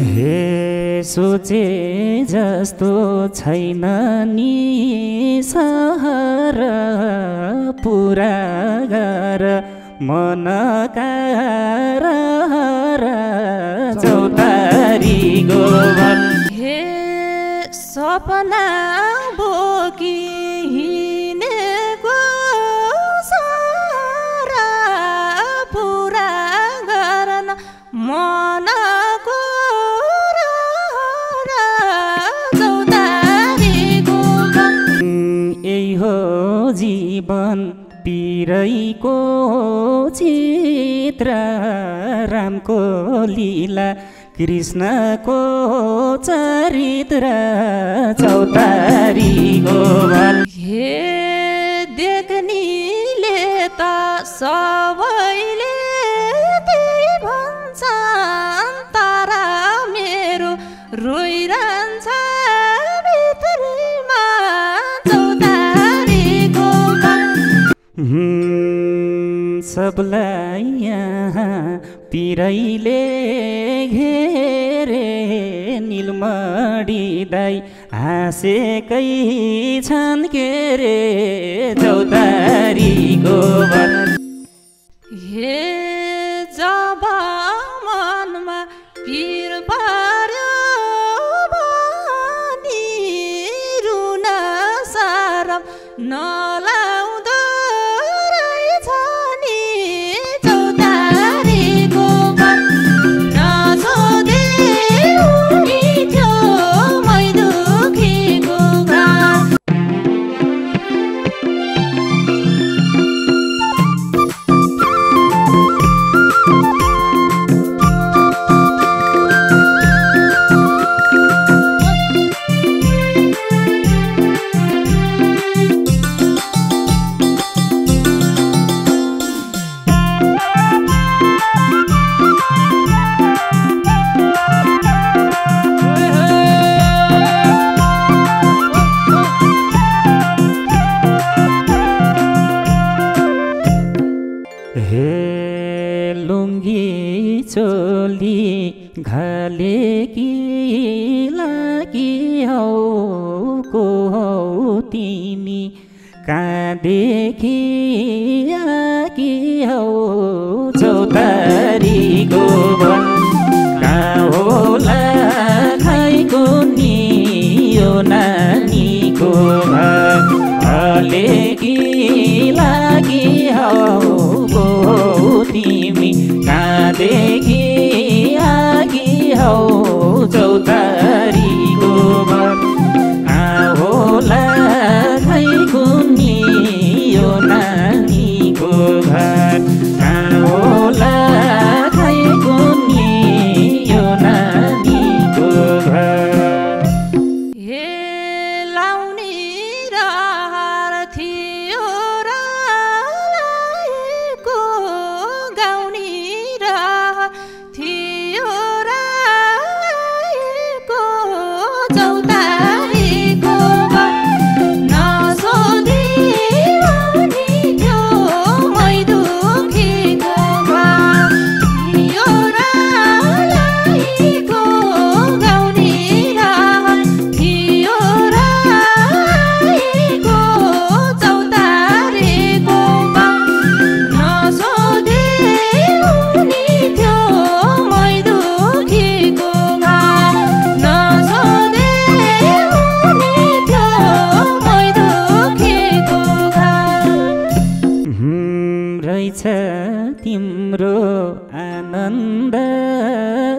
हे सोचे जस्तो छैन नि सहर पुरा गर मनका रहर चौतारी गोवन। हे सपना बोकी हिँडेको सारा पुरा गर्न मनको जीवन पिरैको चित्र रामको लीला कृष्णको चरित्र चौतारी गोवन। हे देख्नेले त सबैले त्यही भन्छन् तारा मेरो रोइरहन्छ भित्रीमा चौतारी गोवन। सबलाई यहाँ पिरैले घेरे निलमडी दाई हाँसेकै छन् के रे चौतारी गोवन। हे जब मनमा पिर पर्यो भनी रुन सरम नलाउँदो रहेछ नि चौतारी गोवन। नसोधे उनी थियो मै दुखीको घर। हे लुङ्गी चोली घालेकी लागी हौ को हौ तिमी कहाँदेखि आकी हौ चौतारी गोवन। कहाँ होला खाइको नि यो नानीको घालेकी लागी हौ तिमी कहाँदेखि आगी हौ चौतारी गोवन। कहाँ होला खैको नि यो नानीको घर। कहाँ होला खैको नि यो नानीको घर। हे लाउने रहर थियो र लाएको गाउने रहर थियो र लाएको चौतारी गोवन। नसोधी उनी थियो मै दुखीको घर। थियो र लाएको गाउने रहर थियो र लाएको चौतारी गोवन। नसोधे उनी थियो मै दुखीको घर। नसोधे उनी थियो मै दुखीको घर। रहेछ तिम्रो आनन्द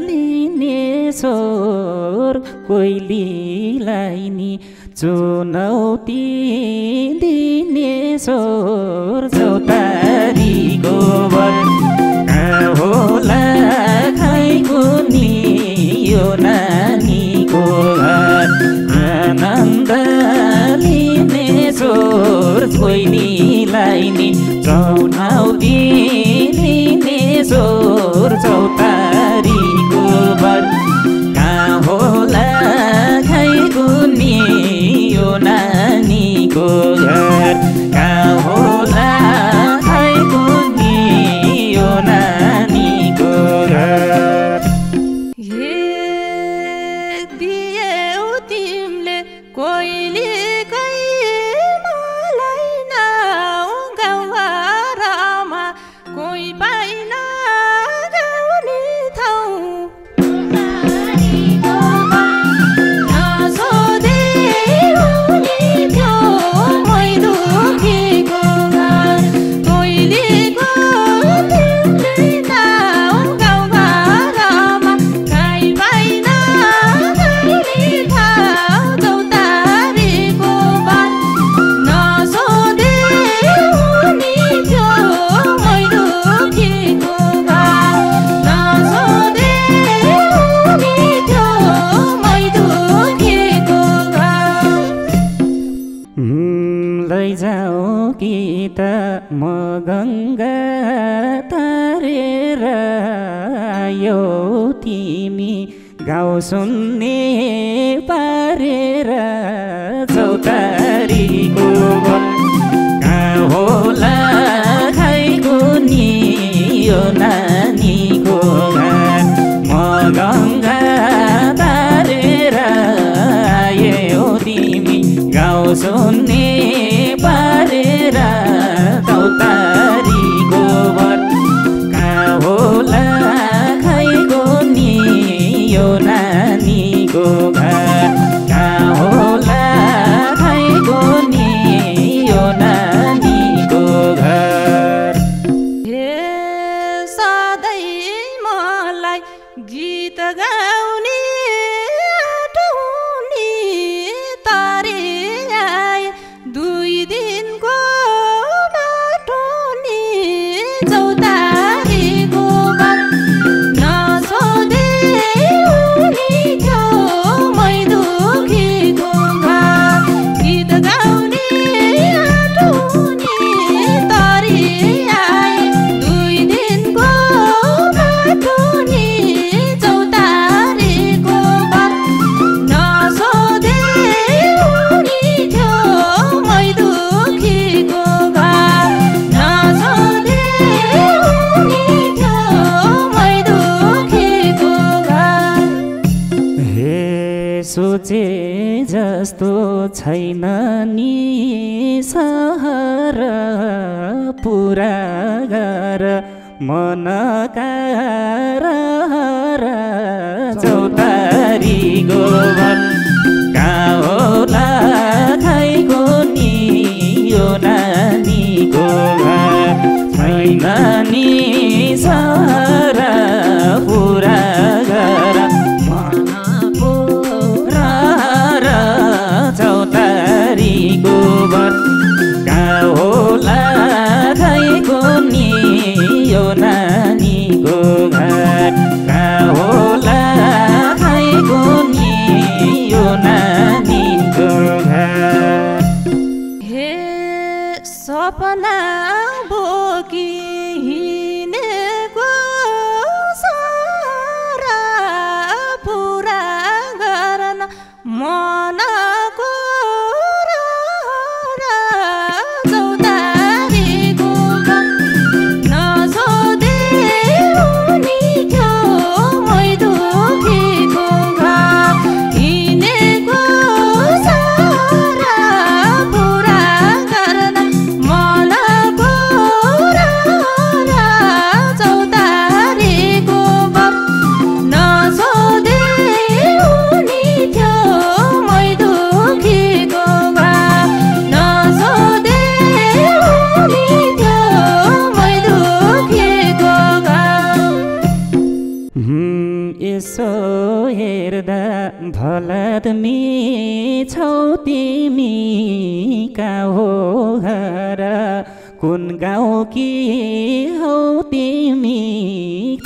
लिने स्वर कोइलीलाई नि चुनौती दिने स्वर चौतारी गोवन। कहाँ होला खाइको नि यो नानीको घर। आनन्द लिने स्वर कोइलीलाई नि चुनौती दिने स्वर चौतारी गोवन। कहाँ होला खाइको नि यो नानीको घर। कहाँ होला खाइको नि यो नानीको घर। हे म गङ्गा तारेर यो तिमी गाउँ सुन्ने पारेर चौतारीको कहाँ होला खाइको नि यो नानीको घर म गङ्गा तारेर यो तिमी गाउँ सुन्ने पारेर चौतारीको वर कहाँ होला खाइको नि यो नानीको घर कहाँ होला खाइको नि यो नानीको घर। हे सधैँ मलाई गीत गाउने आँटाउने तारे आए 2 दिनको बाटो नि चौतारीको बर नसोधे उनी थियो मै दुखीको घर गीत गाउने आँटाउने तारे आए 2 दिनको बाटो नि चौतारीको बर नसोधे उनी थियो मै दुखीको घर नसोधे उनी थियो मै दुखीको घर। हे सोचे जस्तो छैन नि सहर पुरा गर मनका रहर चौतारीको वन कहाँ होला खाइको नि यो नानीको घर छैन नि सहर पुरा गर मनको रहर चौतारीको वन कहाँ होला खाइको नि यो नानीको घर कहाँ होला खाइको नि यो नानीको घर। हे सपना बोकी हिँडेको सारा पुरा गर्न मनको रहर चौतारीको वन नसोधे उनी थियो मै दुखीको घर हिँडेको सारा पुरा गर्न मनको रहर चौतारीको वन नसोधे उनी थियो मै दुखीको घर नसोधे उनी थियो मै दुखीको घर। यसो हेर्दा भलादमी छौ तिमी कहाँ हो घर कुन गाउँ कि हौ तिमी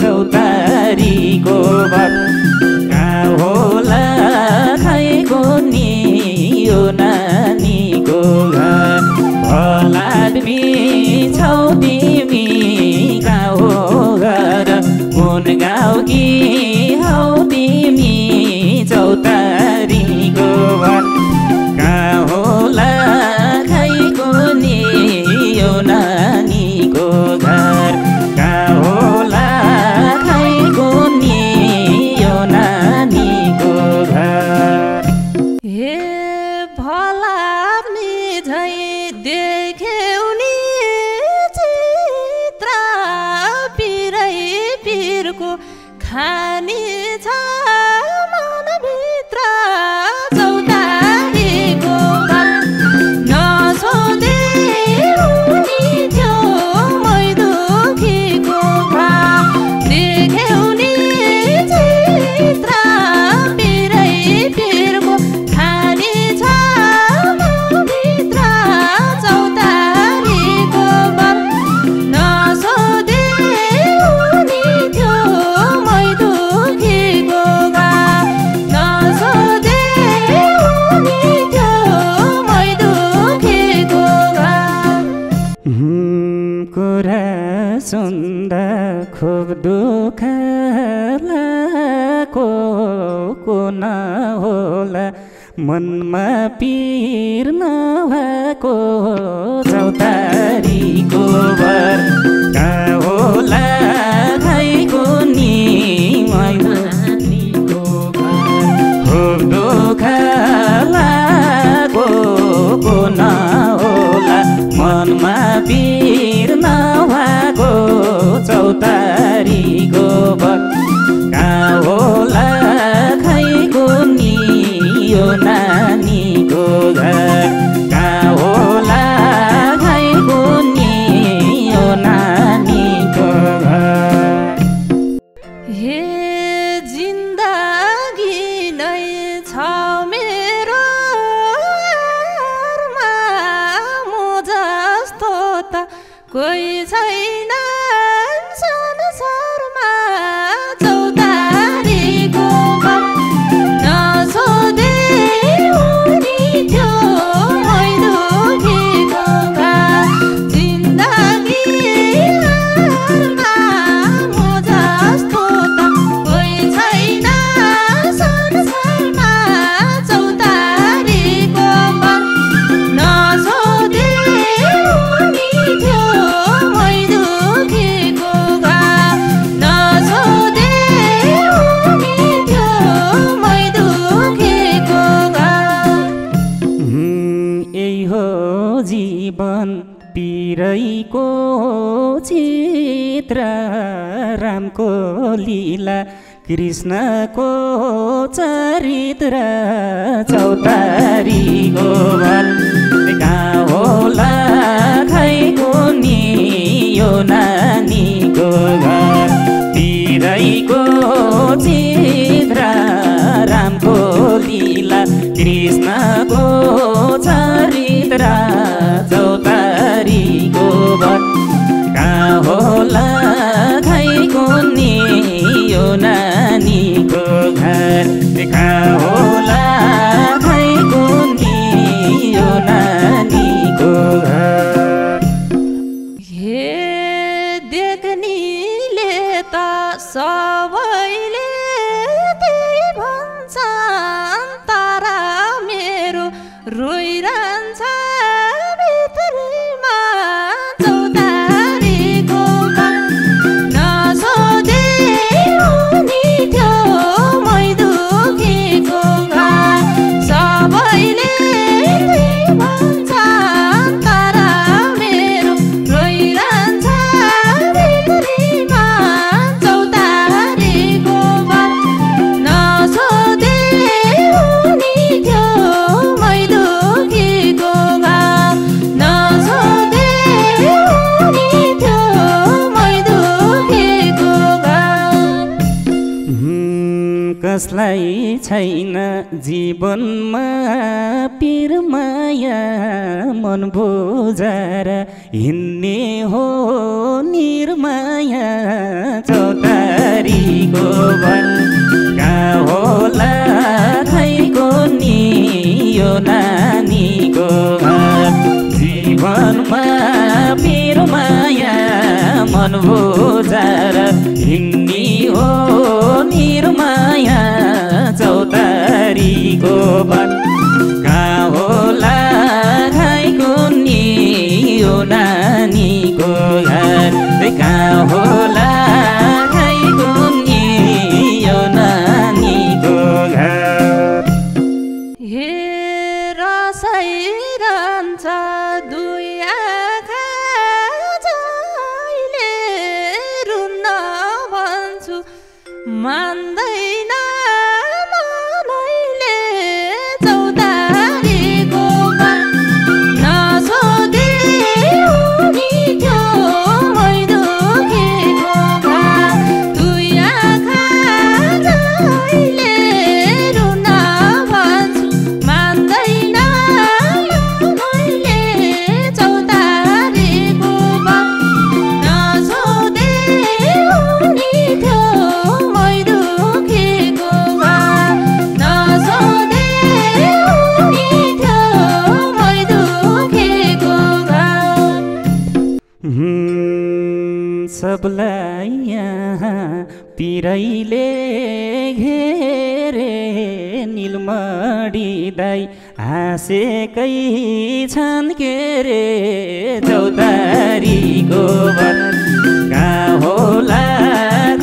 चौतारीको वर कहाँ होला खाइको नि यो नानीको घर भलादमी छौ तिमी कहाँ हो घर कुन गाउँ कि हौ तिमी चौतारीको वर कहाँ होला खाइको नि यो नानीको घर कहाँ होला खाइको नि यो को नहोला मनमा पीर नभएको चौतारीको भर कहाँ होला खैको नि मैनानीको घर खुब दुःख लागो को नहोला मनमा पीर नभएको चौतारीको भर कहाँ होला खैको नि यो नानीको घर कहाँ होला खैको नि यो नानीको घर। हे जिन्दगी नै छ मेरो घरमा म जस्तो त कोही छैन संसारमा चौतारीको घर नसोधे हुने थियो मै दुखेको घर जिन्दगी म जस्तो त कोही छैन संसारमा चौतारीको घर नसोधे हुने थियो मै दुखेको घर नसोधे हुने थियो मै दुखेको घर। यही हो जीवन पिरैको चित्र रामको लीला कृष्णको चरित्र चौतारीको भर कहाँ होला खैको नि यो नानीको घर पिरैको चित्र रामको लीला कृष्णको चरित्र चौतारीको भर कहाँ होला खैको नि यो नानीको घर कहाँ होला खैको नि यो नानीको घर। हे देख्नेले त सबैले त्यही भन्छन् तारा मेरो रोइरहन्छ भित्रीमा चौतारीको घर नसोधे हुने थियो मै दुखेको घर सबैले त्यही भन्छन् तारा मेरो रोइरहन्छ भित्रीमा चौतारीको घर नसोधे हुने थियो मै दुखेको घर नसोधे हुने थियो मै दुखेको घर। कसलाई छैन जीवनमा पीर माया मन बुझाएर हिँड्ने हो निर्माया चौतारीको भर कहाँ होला खैको नि यो नानीको घर जीवनमा पीर माया मन बुझाएर हिँड्ने हो निर्माया चौतारीको भर कहाँ होला खैको नि यो नानीको घर कहाँ होला खैको नि यो नानीको घर। हे रसाइरहन्छ दुई आँखा जहिले रुन्न भन्छु मान्दैन मनैले चौतारीको घर नसोधे हुने थियो मै दुखेको घर दुई आँखा जहिले रुन्न भन्छु मान्दैन मनैले चौतारीको घर नसोधे हुने थियो मै दुखेको घर नसोधे हुने थियो मै दुखेको घर। सबलाई यहाँ पिरैले घेरे निलमणि दाई हाँसेकै छन् के रे चौतारीको बर कहाँ होला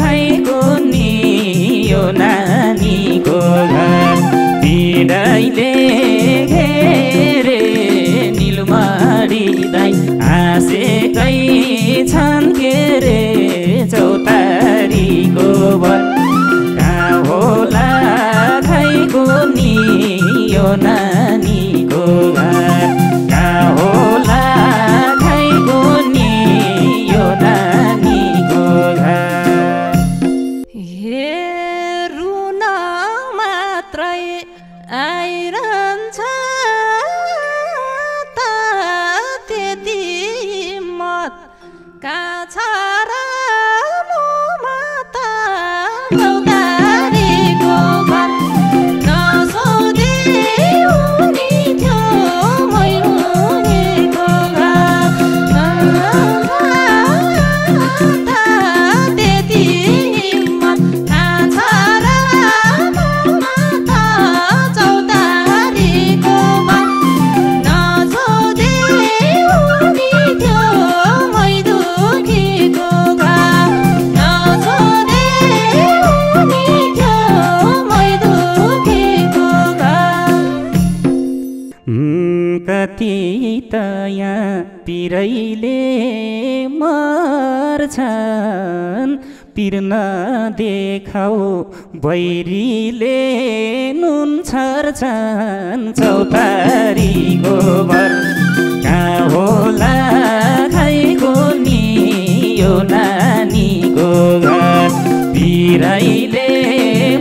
खै कुन्नी यो नानीको घर पीडाइले घेरे निलमणि दाई हाँसेकै छन् के रे चौतारीको बर कहाँ होला खै कुन्नी यो नानीको घर कहाँ होला खै कुन्नी यो नानीको घर रुन मात्रै आइरहन्छ त त्यति मत कहाँ छ र मुमा त चौतारीको घर नसोधे हुने थियो मैमुनिको घर त्यति हिम्मत कहाँ छ र मुमा त चौतारीको घर नसोधे हुने थियो मै दुखीको घर नसोधे हुने थियो मै दुखीको घर कति त यहाँ पिरैले मर्छन् पिर नदेखाउ बैरीले नुन छर्छन् चौतारीको बर कहाँ होला खै कुन्नी यो नानीको घर पिरैले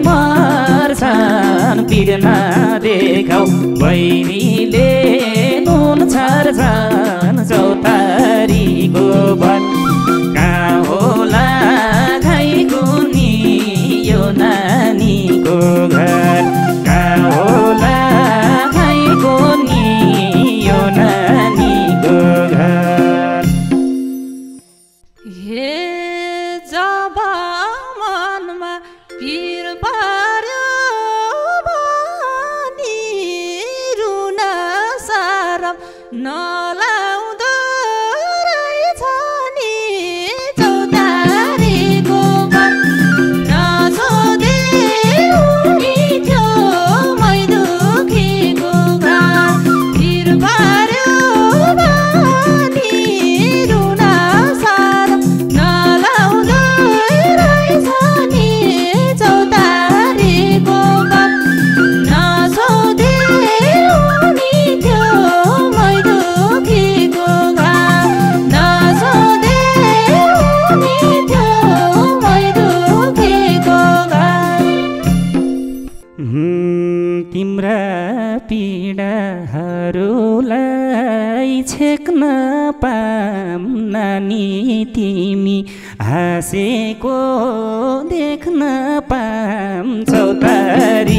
मर्छन् पिर नदेखाउ बैरीले नुन छर्छन् चौतारीको बर कहाँ होला खै कुन्नी यो नानीको घर कहाँ होला खै कुन्नी यो नानीको घर हे जब मनमा पिर पर्यो भनी रुन सारम नलाउँदो रहेछ नि चौतारीको घर नसोधे हुने थियो मै दुखीको घर पिर पर्यो भनी रुन सारम नलाउँदो रहेछ नि चौतारीको घर नसोधे हुने थियो मै दुखीको घर नसोधे हुने थियो मै दुखीको घर तिम्रा पीडाहरूलाई छेक्न पाम नानी तिमी हाँसेको देख्न पाम चौतारी